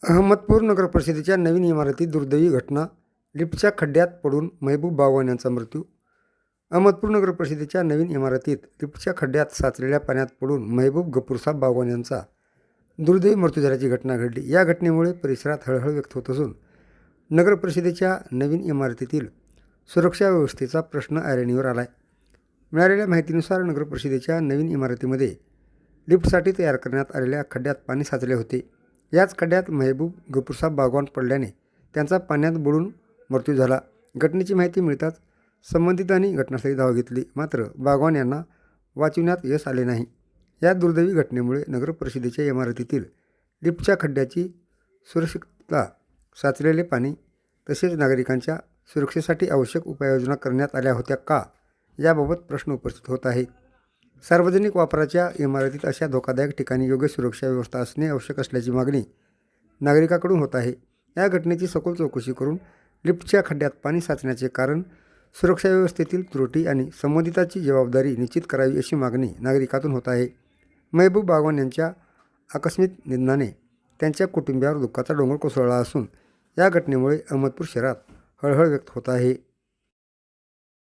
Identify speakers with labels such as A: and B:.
A: अहमदपूर नगरपरिषदेच्या नवीन इमारतीत दुर्दैवी घटना. लिफ्टच्या खड्ड्यात पडून महबूब बागवान यांचा मृत्यू. अहमदपूर नगरपरिषदेच्या नवीन इमारतीत लिफ्टच्या खड्ड्यात साचलेल्या पाण्यात पडून महबूब गफूरसाब बागवान यांचा दुर्दैवी मृत्यू झाल्याची घटना घडली. या घटनेमुळे परिसरात हळहळ व्यक्त होत असून नगरपरिषदेच्या नवीन इमारतीतील सुरक्षा व्यवस्थेचा प्रश्न ऐरणीवर आला आहे. मिळालेल्या माहितीनुसार नगरपरिषदेच्या नवीन इमारतीमध्ये लिफ्टसाठी तयार करण्यात आलेल्या खड्ड्यात पाणी साचले होते. याच खड्ड्यात महबूब गफूरसाब बागवान पडल्याने त्यांचा पाण्यात बुडून मृत्यू झाला. घटनेची माहिती मिळताच संबंधितांनी घटनास्थळी धाव घेतली, मात्र बागवान यांना वाचविण्यात यश आले नाही. या दुर्दैवी घटनेमुळे नगरपरिषदेच्या इमारतीतील लिफ्टच्या खड्ड्याची सुरक्षितता, साचलेले पाणी तसेच नागरिकांच्या सुरक्षेसाठी आवश्यक उपाययोजना करण्यात आल्या होत्या का, याबाबत प्रश्न उपस्थित होत आहेत. सार्वजनिक वापराच्या इमारतीत अशा धोकादायक ठिकाणी योग्य सुरक्षा व्यवस्था असणे आवश्यक असल्याची मागणी नागरिकांकडून होत आहे. या घटनेची सखोल चौकशी करून लिफ्टच्या खड्ड्यात पाणी साचण्याचे कारण, सुरक्षा व्यवस्थेतील त्रुटी आणि संबंधिताची जबाबदारी निश्चित करावी अशी मागणी नागरिकातून होत आहे. महबूब बागवान यांच्या आकस्मिक निधनाने त्यांच्या कुटुंबियावर दुःखाचा डोंगर कोसळला असून या घटनेमुळे अहमदपूर शहरात हळहळ व्यक्त होत आहे.